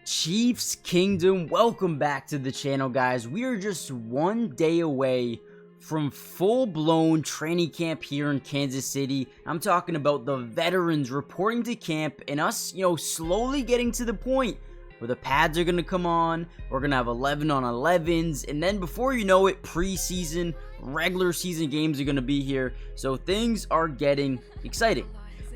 Chiefs Kingdom, welcome back to the channel, guys. We are just one day away from full-blown training camp here in Kansas City. I'm talking about the veterans reporting to camp and us, slowly getting to the point where the pads are going to come on. We're going to have 11 on 11s, and then before you know it, preseason, regular season games are going to be here. So things are getting exciting.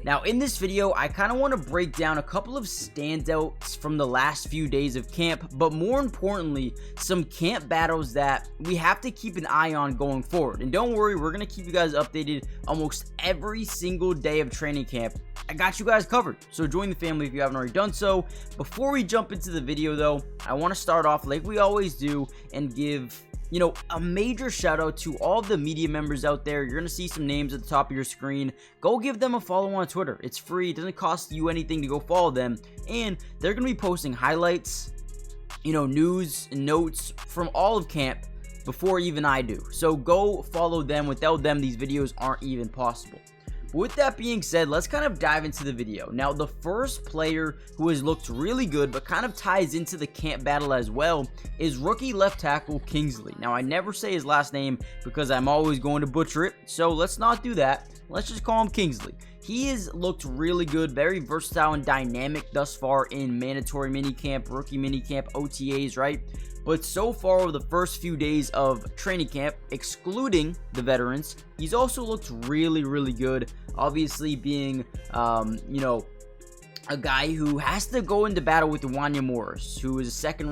Now, in this video, I kind of want to break down a couple of standouts from the last few days of camp, but more importantly, some camp battles that we have to keep an eye on going forward. And don't worry, we're going to keep you guys updated almost every single day of training camp. I got you guys covered, so join the family if you haven't already done so. Before we jump into the video, though, I want to start off like we always do and give a major shout out to all the media members out there. You're going to see some names at the top of your screen. Go give them a follow on Twitter. It's free. It doesn't cost you anything to go follow them. And they're going to be posting highlights, news and notes from all of camp before even I do. So go follow them. Without them, these videos aren't even possible. With that being said, let's kind of dive into the video. Now, the first player who has looked really good but kind of ties into the camp battle as well is rookie left tackle Kingsley. Now, I never say his last name because I'm always going to butcher it, so let's not do that. Let's just call him Kingsley. He has looked really good, very versatile and dynamic thus far in mandatory minicamp, rookie minicamp, OTAs, right? But so far over the first few days of training camp, excluding the veterans, he's also looked really, really good. Obviously being, a guy who has to go into battle with Wanya Morris, who is a second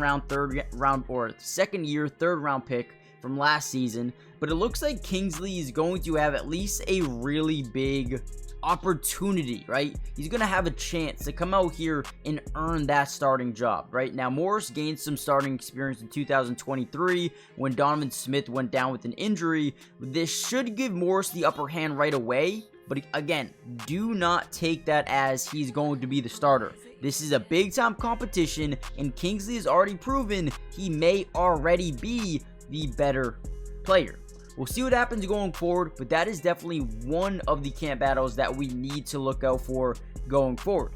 year, third round pick from last season. But it looks like Kingsley is going to have at least a really big opportunity, right? He's going to have a chance to come out here and earn that starting job, right? Now, Morris gained some starting experience in 2023 when Donovan Smith went down with an injury. This should give Morris the upper hand right away, but again, do not take that as he's going to be the starter. This is a big-time competition, and Kingsley has already proven he may already be the better player. We'll see what happens going forward, but that is definitely one of the camp battles that we need to look out for going forward.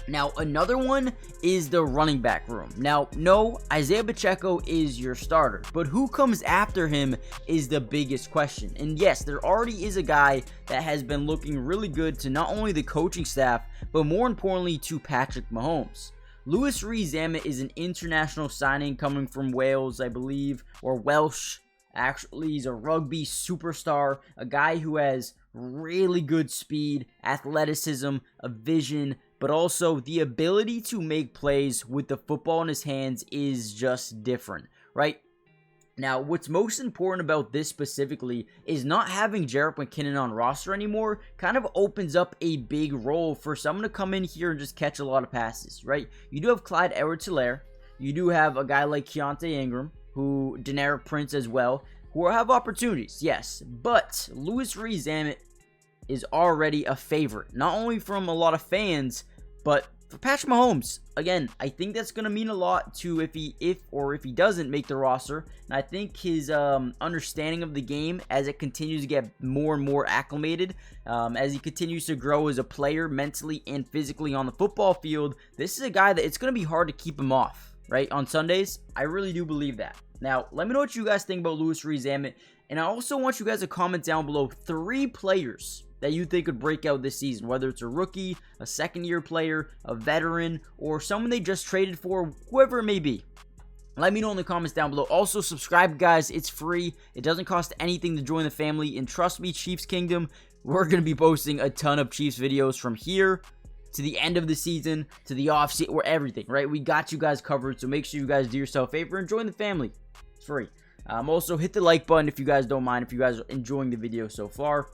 Now, another one is the running back room. Now, no, Isaiah Pacheco is your starter, but who comes after him is the biggest question. And yes, there already is a guy that has been looking really good to not only the coaching staff, but more importantly to Patrick Mahomes. Louis Rees-Zammit is an international signing coming from Wales, I believe, or Welsh. Actually, he's a rugby superstar, a guy who has really good speed, athleticism, a vision, but also the ability to make plays with the football in his hands is just different, right? Now, what's most important about this specifically is not having Jerick McKinnon on roster anymore kind of opens up a big role for someone to come in here and just catch a lot of passes, right? You do have Clyde Edwards-Helaire. You do have a guy like Keontae Ingram, who Deneric Prince as well, who will have opportunities, yes. But Louis Rees-Zammit is already a favorite, not only from a lot of fans, but for Patrick Mahomes. Again, I think that's going to mean a lot to if he doesn't make the roster. And I think his understanding of the game as it continues to get more and more acclimated, as he continues to grow as a player mentally and physically on the football field, this is a guy that it's going to be hard to keep him off. Right, on Sundays. I really do believe that. Now, let me know what you guys think about Louis Rees-Zammit, and I also want you guys to comment down below 3 players that you think could break out this season, whether it's a rookie, a second-year player, a veteran, or someone they just traded for, whoever it may be. Let me know in the comments down below. Also, subscribe, guys. It's free. It doesn't cost anything to join the family, and trust me, Chiefs Kingdom, we're going to be posting a ton of Chiefs videos from here to the end of the season, to the off-season, or everything, right? We got you guys covered, so make sure you guys do yourself a favor and join the family. It's free. Also, hit the like button if you guys don't mind, if you guys are enjoying the video so far.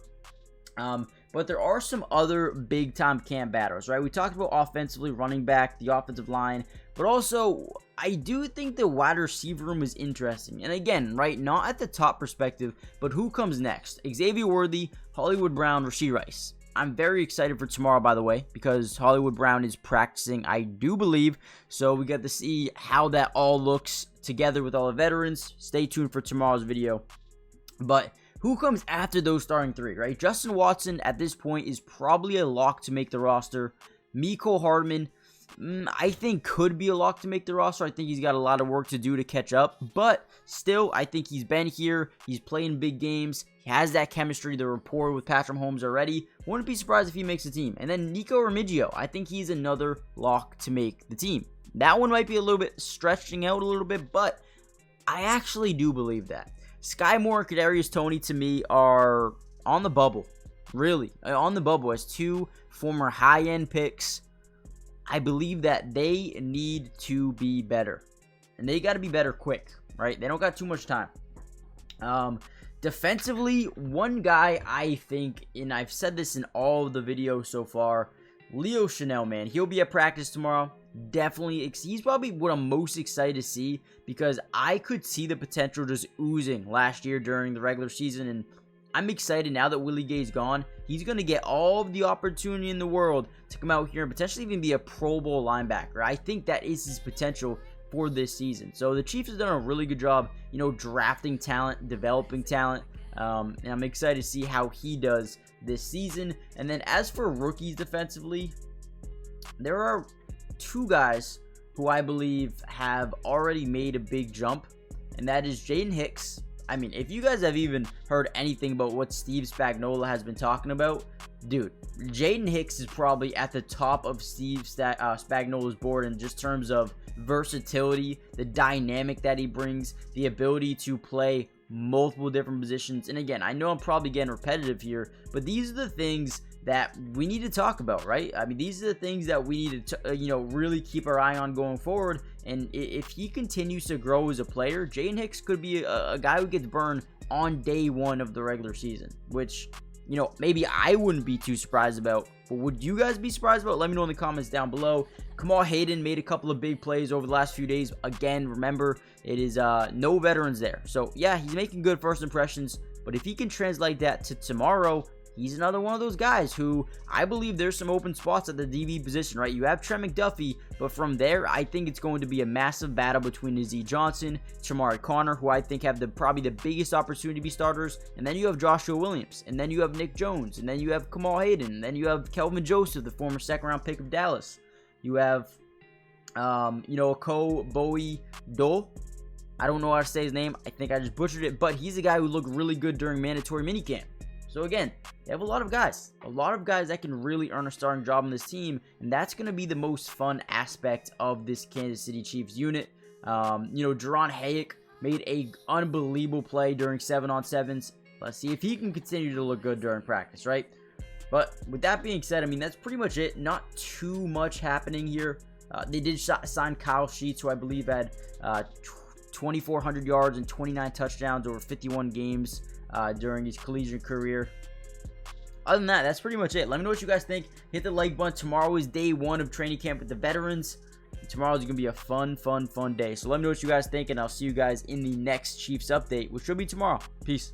But there are some other big-time camp battles, right? We talked about offensively, running back, the offensive line, but also, I do think the wide receiver room is interesting. And again, right, not at the top perspective, but who comes next? Xavier Worthy, Hollywood Brown, Rashee Rice. I'm very excited for tomorrow, by the way, because Hollywood Brown is practicing, I do believe. So we get to see how that all looks together with all the veterans. Stay tuned for tomorrow's video. But who comes after those starting 3, right? Justin Watson at this point is probably a lock to make the roster. Mecole Hardman, I think could be a lock to make the roster. I think he's got a lot of work to do to catch up, but still, I think he's been here. He's playing big games. He has that chemistry, the rapport with Patrick Mahomes already. Wouldn't be surprised if he makes the team. And then Nico Remigio, I think he's another lock to make the team. That one might be a little bit stretching out a little bit, but I actually do believe that. Sky Moore and Kadarius Toney, to me, are on the bubble. Really, on the bubble as two former high-end picks. I believe that they need to be better. And they got to be better quick, right? They don't got too much time. Defensively, one guy I think, and I've said this in all of the videos so far, Leo Chanel, man. He'll be at practice tomorrow. Definitely, he's probably what I'm most excited to see because I could see the potential just oozing last year during the regular season, and I'm excited now that Willie Gay's gone. He's going to get all of the opportunity in the world to come out here and potentially even be a Pro Bowl linebacker. I think that is his potential for this season. So the Chiefs have done a really good job, drafting talent, developing talent. And I'm excited to see how he does this season. And then as for rookies defensively, there are two guys who I believe have already made a big jump, and that is Jaden Hicks. I mean, if you guys have even heard anything about what Steve Spagnuolo has been talking about, dude, Jaden Hicks is probably at the top of Steve Spagnuolo's board in just terms of versatility, the dynamic that he brings, the ability to play multiple different positions. And again, I know I'm probably getting repetitive here, but these are the things that we need to talk about, right? I mean, these are the things that we need to, really keep our eye on going forward. And if he continues to grow as a player, Jaden Hicks could be a guy who gets burned on day one of the regular season, which, maybe I wouldn't be too surprised about. But would you guys be surprised about? Let me know in the comments down below. Kamal Hayden made a couple of big plays over the last few days. Again, remember, it is no veterans there. So, yeah, he's making good first impressions. But if he can translate that to tomorrow, he's another one of those guys who I believe there's some open spots at the DB position, right? You have Trent McDuffie, but from there, I think it's going to be a massive battle between Izzy Johnson, Shamari Connor, who I think have probably the biggest opportunity to be starters, and then you have Joshua Williams, and then you have Nick Jones, and then you have Kamal Hayden, and then you have Kelvin Joseph, the former second-round pick of Dallas. You have, Ako Bowie Dole. I don't know how to say his name. I think I just butchered it, but he's a guy who looked really good during mandatory minicamp. So again, they have a lot of guys that can really earn a starting job on this team, and that's going to be the most fun aspect of this Kansas City Chiefs unit. Jaron Hayek made a unbelievable play during 7-on-7s. Let's see if he can continue to look good during practice, right? But with that being said, I mean, that's pretty much it. Not too much happening here. They did sign Kyle Sheets, who I believe had 2,400 yards and 29 touchdowns over 51 games during his collegiate career. Other than that, that's pretty much it. Let me know what you guys think. Hit the like button. Tomorrow is day one of training camp with the veterans. Tomorrow is going to be a fun day. So let me know what you guys think, and I'll see you guys in the next Chiefs update, which will be tomorrow. Peace.